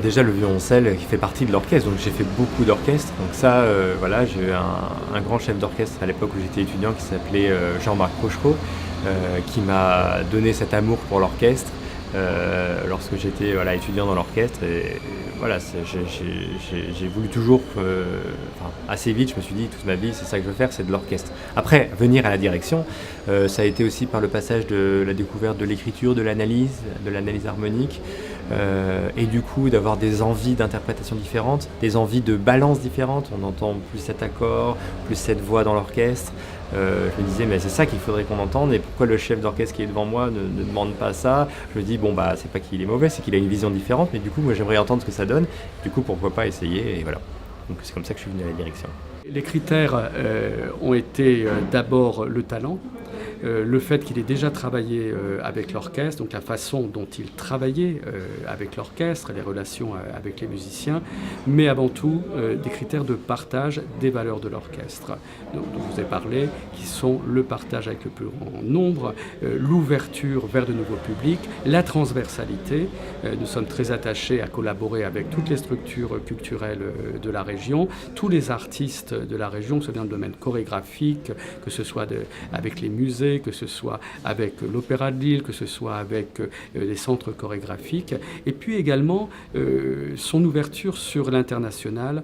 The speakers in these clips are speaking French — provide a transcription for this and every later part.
déjà le violoncelle qui fait partie de l'orchestre, donc j'ai fait beaucoup d'orchestres. Donc ça, voilà, j'ai eu un grand chef d'orchestre à l'époque où j'étais étudiant qui s'appelait Jean-Marc Rochereau, qui m'a donné cet amour pour l'orchestre lorsque j'étais voilà, étudiant dans l'orchestre. Et voilà, j'ai voulu toujours, assez vite, je me suis dit toute ma vie, c'est ça que je veux faire, c'est de l'orchestre. Après, venir à la direction, ça a été aussi par le passage de la découverte de l'écriture, de l'analyse harmonique, et du coup d'avoir des envies d'interprétation différentes, des envies de balance différentes. On entend plus cet accord, plus cette voix dans l'orchestre. Je me disais, mais c'est ça qu'il faudrait qu'on entende, et pourquoi le chef d'orchestre qui est devant moi ne demande pas ça? Je me dis, bon, bah, c'est pas qu'il est mauvais, c'est qu'il a une vision différente, mais du coup, moi, j'aimerais entendre ce que ça donne. Du coup, pourquoi pas essayer, et voilà. Donc, c'est comme ça que je suis venu à la direction. Les critères ont été d'abord le talent, le fait qu'il ait déjà travaillé avec l'orchestre, donc la façon dont il travaillait avec l'orchestre, les relations avec les musiciens, mais avant tout des critères de partage des valeurs de l'orchestre, dont je vous ai parlé, qui sont le partage avec le plus grand nombre, l'ouverture vers de nouveaux publics, la transversalité. Nous sommes très attachés à collaborer avec toutes les structures culturelles de la région, tous les artistes de la région, que ce soit dans le domaine chorégraphique, que ce soit avec les musées, que ce soit avec l'Opéra de Lille, que ce soit avec les centres chorégraphiques, et puis également son ouverture sur l'international,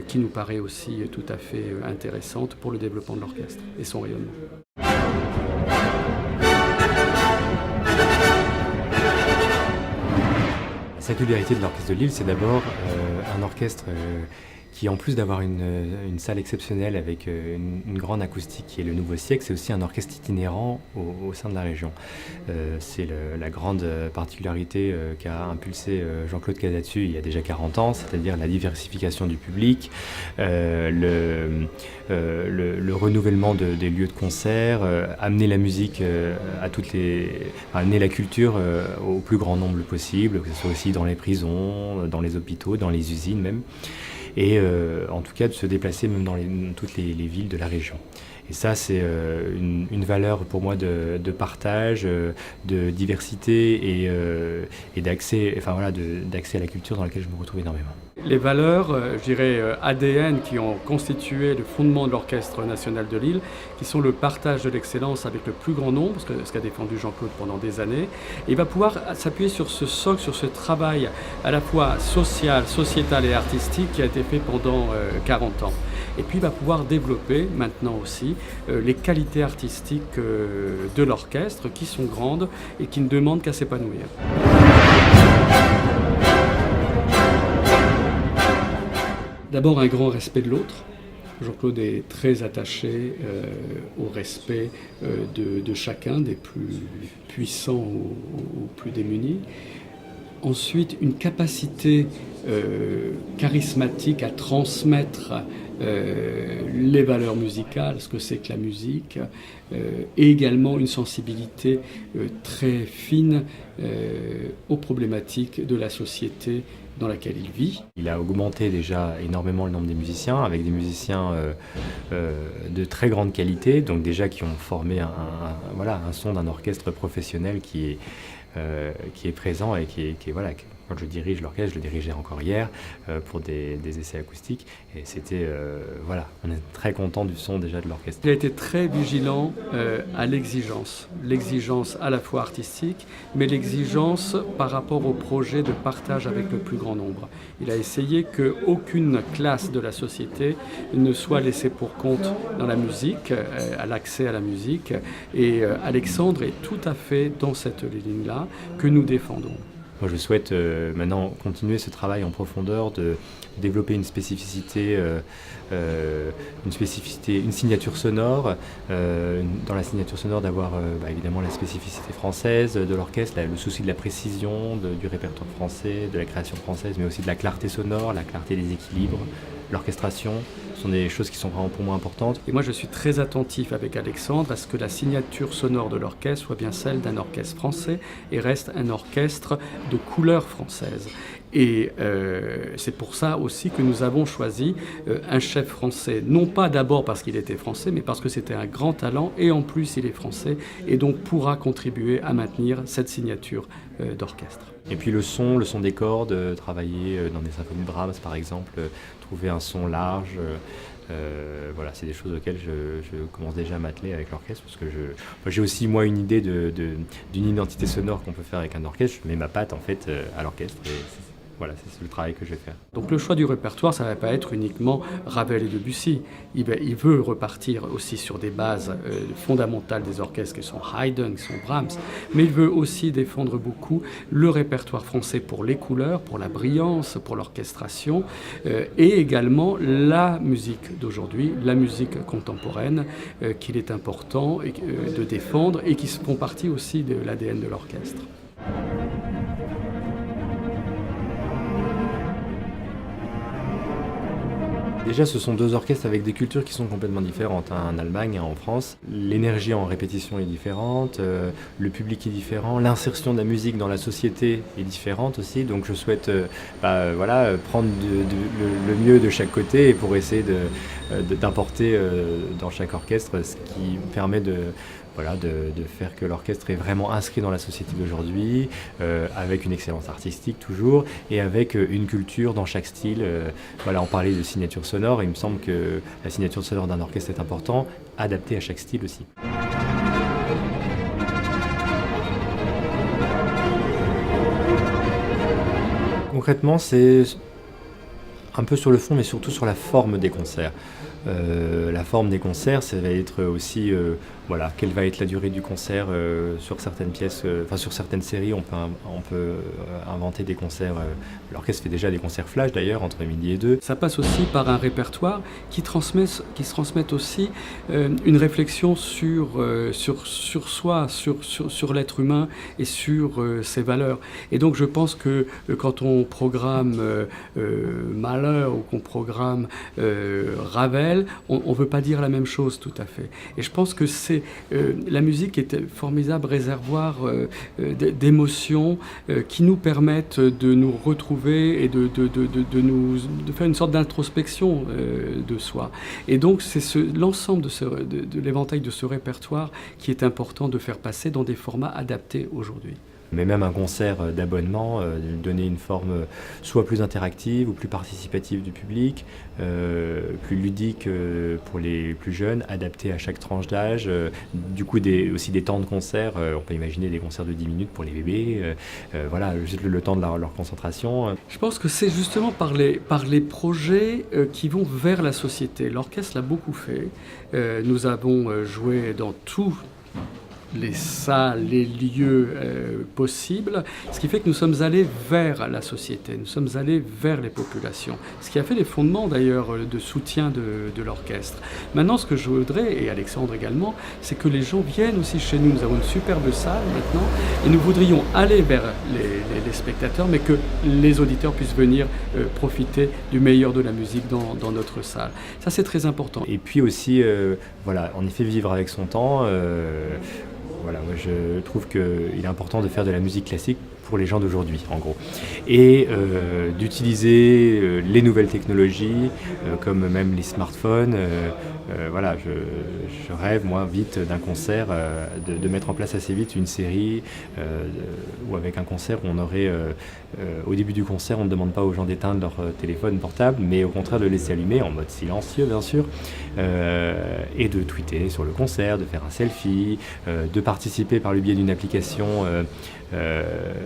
qui nous paraît aussi tout à fait intéressante pour le développement de l'orchestre et son rayonnement. La singularité de l'Orchestre de Lille, c'est d'abord un orchestre qui, en plus d'avoir une salle exceptionnelle avec une grande acoustique qui est le Nouveau Siècle, c'est aussi un orchestre itinérant au sein de la région. C'est la grande particularité qu'a impulsé Jean-Claude Casatsu il y a déjà 40 ans, c'est-à-dire la diversification du public, le renouvellement des lieux de concert, amener la musique amener la culture au plus grand nombre possible, que ce soit aussi dans les prisons, dans les hôpitaux, dans les usines même. Et en tout cas de se déplacer même dans toutes les villes de la région. Et ça, c'est une valeur pour moi de partage, de diversité et d'accès, d'accès à la culture dans laquelle je me retrouve énormément. Les valeurs, je dirais, ADN qui ont constitué le fondement de l'Orchestre national de Lille, qui sont le partage de l'excellence avec le plus grand nombre, ce qu'a défendu Jean-Claude pendant des années, et il va pouvoir s'appuyer sur ce socle, sur ce travail à la fois social, sociétal et artistique qui a été fait pendant 40 ans. Et puis il va pouvoir développer maintenant aussi les qualités artistiques de l'orchestre qui sont grandes et qui ne demandent qu'à s'épanouir. D'abord un grand respect de l'autre. Jean-Claude est très attaché au respect de chacun, des plus puissants aux plus démunis. Ensuite, une capacité charismatique à transmettre les valeurs musicales, ce que c'est que la musique, et également une sensibilité très fine aux problématiques de la société dans laquelle il vit. Il a augmenté déjà énormément le nombre des musiciens, avec des musiciens de très grande qualité, donc déjà qui ont formé un son d'un orchestre professionnel qui est présent et qui est voilà. Quand je dirige l'orchestre, je le dirigeais encore hier pour des essais acoustiques, et c'était on est très content du son déjà de l'orchestre. Il a été très vigilant à l'exigence à la fois artistique, mais l'exigence par rapport au projet de partage avec le plus grand nombre. Il a essayé qu'aucune classe de la société ne soit laissée pour compte dans la musique, à l'accès à la musique, et Alexandre est tout à fait dans cette ligne-là que nous défendons. Moi, je souhaite maintenant continuer ce travail en profondeur, de développer une spécificité, une signature sonore. Dans la signature sonore, d'avoir évidemment la spécificité française de l'orchestre, le souci de la précision du répertoire français, de la création française, mais aussi de la clarté sonore, la clarté des équilibres, l'orchestration. Ce sont des choses qui sont vraiment pour moi importantes. Et moi, je suis très attentif avec Alexandre à ce que la signature sonore de l'orchestre soit bien celle d'un orchestre français et reste un orchestre de couleur française. Et c'est pour ça aussi que nous avons choisi un chef français, non pas d'abord parce qu'il était français, mais parce que c'était un grand talent, et en plus il est français, et donc pourra contribuer à maintenir cette signature d'orchestre. Et puis le son des cordes, travailler dans des symphonies de Brahms par exemple, trouver un son large, voilà, c'est des choses auxquelles je commence déjà à m'atteler avec l'orchestre, parce que j'ai aussi moi une idée d'une identité sonore qu'on peut faire avec un orchestre. Je mets ma patte en fait à l'orchestre, et voilà, c'est le travail que je vais faire. Donc le choix du répertoire, ça ne va pas être uniquement Ravel et Debussy. Il veut repartir aussi sur des bases fondamentales des orchestres qui sont Haydn, qui sont Brahms, mais il veut aussi défendre beaucoup le répertoire français pour les couleurs, pour la brillance, pour l'orchestration, et également la musique d'aujourd'hui, la musique contemporaine, qu'il est important de défendre et qui font partie aussi de l'ADN de l'orchestre. Déjà, ce sont deux orchestres avec des cultures qui sont complètement différentes, hein, en Allemagne et en France. L'énergie en répétition est différente, le public est différent, l'insertion de la musique dans la société est différente aussi. Donc je souhaite prendre le mieux de chaque côté, et pour essayer d'importer dans chaque orchestre ce qui permet de faire que l'orchestre est vraiment inscrit dans la société d'aujourd'hui, avec une excellence artistique toujours, et avec une culture dans chaque style. On parlait de signature sonore, et il me semble que la signature sonore d'un orchestre est important, adaptée à chaque style aussi. Concrètement, c'est un peu sur le fond, mais surtout sur la forme des concerts. La forme des concerts, ça va être aussi quelle va être la durée du concert sur certaines pièces, sur certaines séries. On peut inventer des concerts. L'orchestre fait déjà des concerts flash d'ailleurs entre midi et 2. Ça passe aussi par un répertoire qui se transmette aussi une réflexion sur soi, sur l'être humain et sur ses valeurs. Et donc je pense que quand on programme Mahler ou qu'on programme Ravel, on ne veut pas dire la même chose tout à fait. Et je pense que la musique est un formidable réservoir d'émotions qui nous permettent de nous retrouver et de faire une sorte d'introspection de soi. Et donc c'est l'ensemble de l'éventail de ce répertoire qui est important de faire passer dans des formats adaptés aujourd'hui. Mais même un concert d'abonnement, donner une forme soit plus interactive ou plus participative du public, plus ludique pour les plus jeunes, adapté à chaque tranche d'âge. Du coup, aussi des temps de concert. On peut imaginer des concerts de 10 minutes pour les bébés. Juste le temps de leur concentration. Je pense que c'est justement par les projets qui vont vers la société. L'orchestre l'a beaucoup fait. Nous avons joué dans tout les salles, les lieux possibles, ce qui fait que nous sommes allés vers la société, nous sommes allés vers les populations, ce qui a fait les fondements d'ailleurs de soutien de l'orchestre. Maintenant, ce que je voudrais, et Alexandre également, c'est que les gens viennent aussi chez nous. Nous avons une superbe salle maintenant, et nous voudrions aller vers les spectateurs, mais que les auditeurs puissent venir profiter du meilleur de la musique dans notre salle. Ça, c'est très important. Et puis aussi, en effet, vivre avec son temps. Moi je trouve qu'il est important de faire de la musique classique pour les gens d'aujourd'hui, en gros. Et d'utiliser les nouvelles technologies, comme même les smartphones. Je rêve, moi, vite d'un concert, de mettre en place assez vite une série, ou avec un concert où on aurait, au début du concert, on ne demande pas aux gens d'éteindre leur téléphone portable, mais au contraire de le laisser allumer, en mode silencieux, bien sûr, et de tweeter sur le concert, de faire un selfie, de participer par le biais d'une application,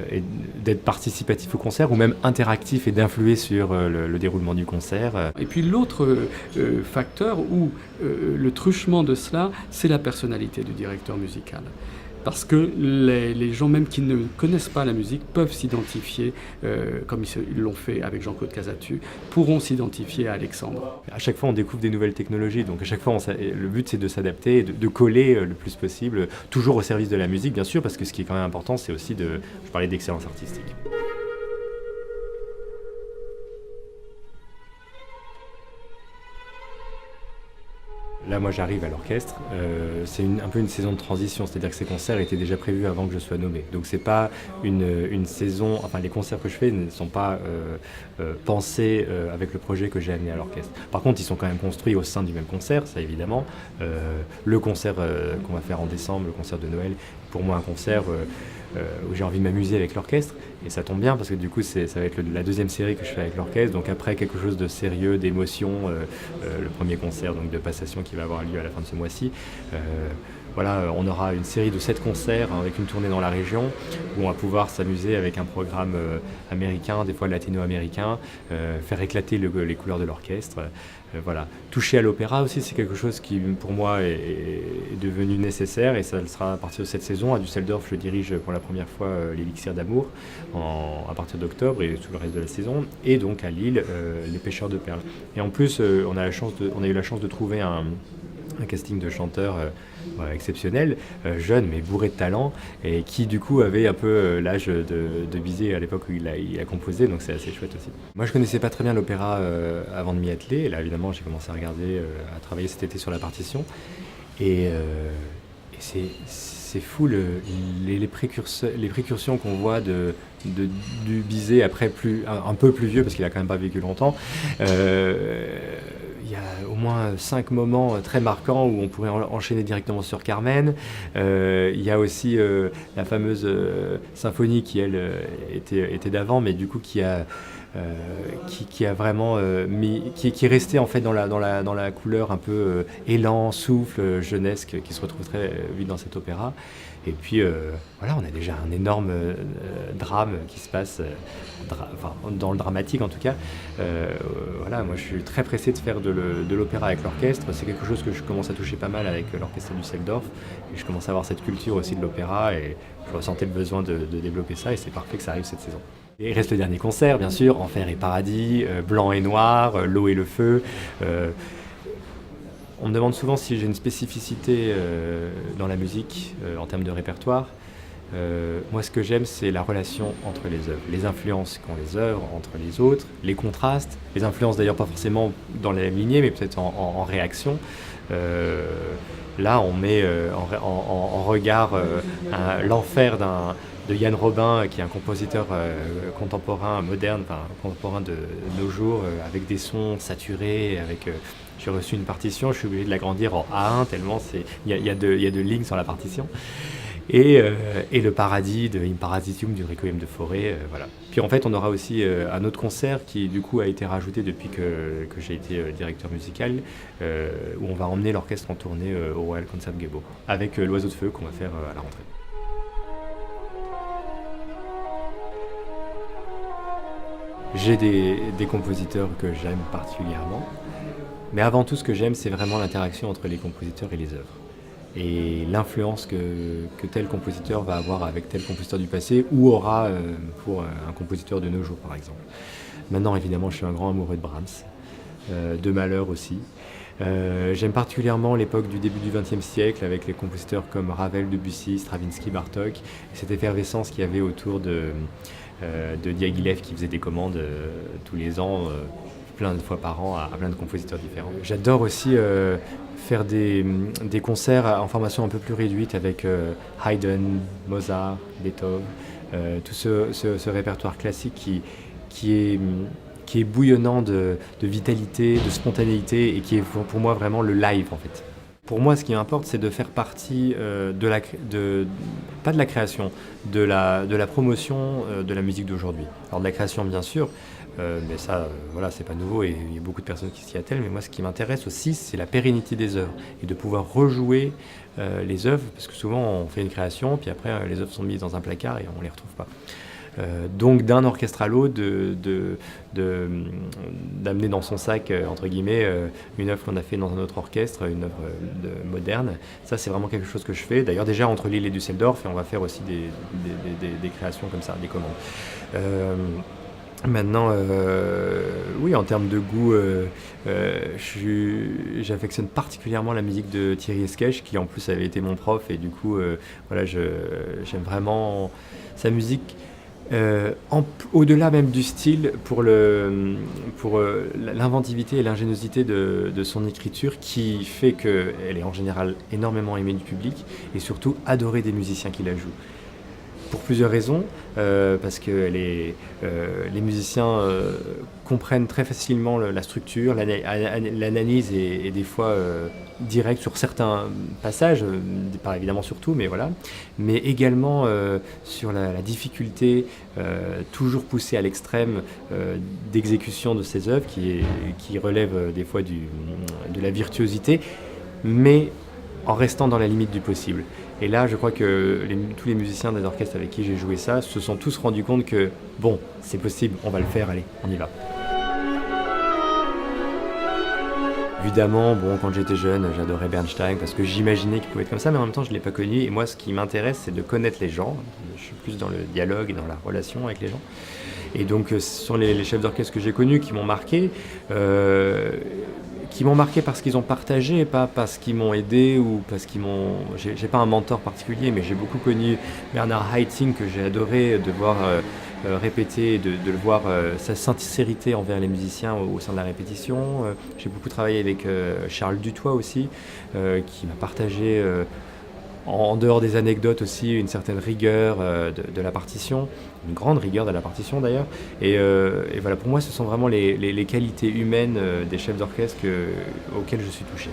et d'être participatif au concert, ou même interactif et d'influer sur le déroulement du concert. Et puis l'autre facteur, ou le truchement de cela, c'est la personnalité du directeur musical. Parce que les gens même qui ne connaissent pas la musique peuvent s'identifier, comme ils l'ont fait avec Jean-Claude Casatu, pourront s'identifier à Alexandre. À chaque fois, on découvre des nouvelles technologies, donc à chaque fois, le but, c'est de s'adapter, de coller le plus possible, toujours au service de la musique, bien sûr, parce que ce qui est quand même important, c'est aussi je parlais d'excellence artistique. Là, moi, j'arrive à l'orchestre. C'est un peu une saison de transition, c'est-à-dire que ces concerts étaient déjà prévus avant que je sois nommé. Donc, c'est pas une saison. Enfin, les concerts que je fais ne sont pas pensés avec le projet que j'ai amené à l'orchestre. Par contre, ils sont quand même construits au sein du même concert, ça évidemment. Le concert qu'on va faire en décembre, le concert de Noël, pour moi, un concert où j'ai envie de m'amuser avec l'orchestre. Et ça tombe bien parce que du coup, ça va être la deuxième série que je fais avec l'orchestre. Donc après, quelque chose de sérieux, d'émotion, le premier concert donc de passation qui va avoir lieu à la fin de ce mois-ci. Voilà, on aura une série de 7 concerts avec une tournée dans la région où on va pouvoir s'amuser avec un programme américain, des fois latino-américain, faire éclater les couleurs de l'orchestre. Voilà. Toucher à l'opéra aussi, c'est quelque chose qui pour moi est devenu nécessaire et ça le sera à partir de cette saison. À Düsseldorf, je dirige pour la première fois l'Élixir d'amour à partir d'octobre et tout le reste de la saison. Et donc à Lille, les pêcheurs de perles. Et en plus, on a eu la chance de trouver un casting de chanteurs exceptionnel, jeune mais bourré de talent et qui du coup avait un peu l'âge de Bizet à l'époque où il a composé, donc c'est assez chouette aussi. Moi je connaissais pas très bien l'opéra avant de m'y atteler, et là évidemment j'ai commencé à regarder, à travailler cet été sur la partition et c'est fou les précursions qu'on voit du Bizet après un peu plus vieux parce qu'il a quand même pas vécu longtemps. Il y a au moins 5 moments très marquants où on pourrait enchaîner directement sur Carmen. Il y a aussi la fameuse symphonie qui, elle, était d'avant, mais du coup qui a vraiment qui est resté en fait dans la couleur un peu élan, souffle, jeunesque qui se retrouve très vite dans cet opéra. Et puis voilà, on a déjà un énorme drame qui se passe, dans le dramatique en tout cas. Voilà, moi je suis très pressé de faire de l'opéra avec l'orchestre. C'est quelque chose que je commence à toucher pas mal avec l'orchestre du Düsseldorf. Et je commence à avoir cette culture aussi de l'opéra et je ressentais le besoin de développer ça et c'est parfait que ça arrive cette saison. Et il reste le dernier concert, bien sûr, Enfer et Paradis, Blanc et Noir, L'eau et le feu. On me demande souvent si j'ai une spécificité dans la musique en termes de répertoire. Moi, ce que j'aime, c'est la relation entre les œuvres, les influences qu'ont les œuvres entre les autres, les contrastes, les influences d'ailleurs pas forcément dans la même lignée, mais peut-être en réaction. Là, on met en regard l'enfer de Yann Robin, qui est un compositeur contemporain, moderne, contemporain de nos jours, avec des sons saturés, j'ai reçu une partition, je suis obligé de l'agrandir en A1 tellement il y a de lignes sur la partition. Et le paradis de In Paradisium du Requiem de Fauré, voilà. Puis en fait, on aura aussi un autre concert qui du coup a été rajouté depuis que j'ai été directeur musical, où on va emmener l'orchestre en tournée au Royal Concertgebouw avec l'Oiseau de Feu qu'on va faire à la rentrée. J'ai des compositeurs que j'aime particulièrement, mais avant tout ce que j'aime, c'est vraiment l'interaction entre les compositeurs et les œuvres. Et l'influence que tel compositeur va avoir avec tel compositeur du passé ou aura pour un compositeur de nos jours par exemple. Maintenant évidemment je suis un grand amoureux de Brahms, de Mahler aussi. J'aime particulièrement l'époque du début du XXe siècle avec les compositeurs comme Ravel, Debussy, Stravinsky, Bartók, et cette effervescence qu'il y avait autour de Diaghilev qui faisait des commandes tous les ans, plein de fois par an à plein de compositeurs différents. J'adore aussi faire des concerts en formation un peu plus réduite avec Haydn, Mozart, Beethoven, tout ce répertoire classique qui est bouillonnant de vitalité, de spontanéité et qui est pour moi vraiment le live en fait. Pour moi, ce qui importe, c'est de faire partie pas de la création, de la promotion de la musique d'aujourd'hui. Alors de la création bien sûr, mais ça, voilà, c'est pas nouveau et il y a beaucoup de personnes qui s'y attellent. Mais moi, ce qui m'intéresse aussi, c'est la pérennité des œuvres et de pouvoir rejouer les œuvres, parce que souvent on fait une création, puis après les œuvres sont mises dans un placard et on les retrouve pas. Donc d'un orchestre à l'autre, d'amener dans son sac, entre guillemets, une œuvre qu'on a fait dans un autre orchestre, une œuvre moderne, ça c'est vraiment quelque chose que je fais. D'ailleurs déjà entre Lille et Düsseldorf, et on va faire aussi des créations comme ça, des commandes. Maintenant, oui, en termes de goût, j'affectionne particulièrement la musique de Thierry Esquèche, qui en plus avait été mon prof, et du coup, voilà, j'aime vraiment sa musique. Au-delà même du style, pour l'inventivité et l'ingéniosité de son écriture qui fait qu'elle est en général énormément aimée du public et surtout adorée des musiciens qui la jouent. Pour plusieurs raisons, parce que les musiciens comprennent très facilement la structure, l'analyse est des fois directe sur certains passages, pas évidemment sur tout, mais voilà, mais également sur la difficulté toujours poussée à l'extrême d'exécution de ces œuvres qui relève des fois de la virtuosité, mais en restant dans la limite du possible. Et là, je crois que tous les musiciens des orchestres avec qui j'ai joué ça se sont tous rendus compte que, bon, c'est possible, on va le faire, allez, on y va. Évidemment, bon, quand j'étais jeune, j'adorais Bernstein parce que j'imaginais qu'il pouvait être comme ça, mais en même temps, je ne l'ai pas connu. Et moi, ce qui m'intéresse, c'est de connaître les gens. Je suis plus dans le dialogue et dans la relation avec les gens. Et donc, ce sont les chefs d'orchestre que j'ai connus qui m'ont marqué. Qui m'ont marqué parce qu'ils ont partagé, pas parce qu'ils m'ont aidé ou parce qu'ils m'ont... J'ai pas un mentor particulier, mais j'ai beaucoup connu Bernard Haitink, que j'ai adoré de voir répéter, de le voir, sa sincérité envers les musiciens au sein de la répétition. J'ai beaucoup travaillé avec Charles Dutoit aussi, qui m'a partagé... en dehors des anecdotes aussi, une certaine rigueur de la partition, une grande rigueur de la partition d'ailleurs. Et voilà, pour moi, ce sont vraiment les qualités humaines des chefs d'orchestre auxquelles je suis touché.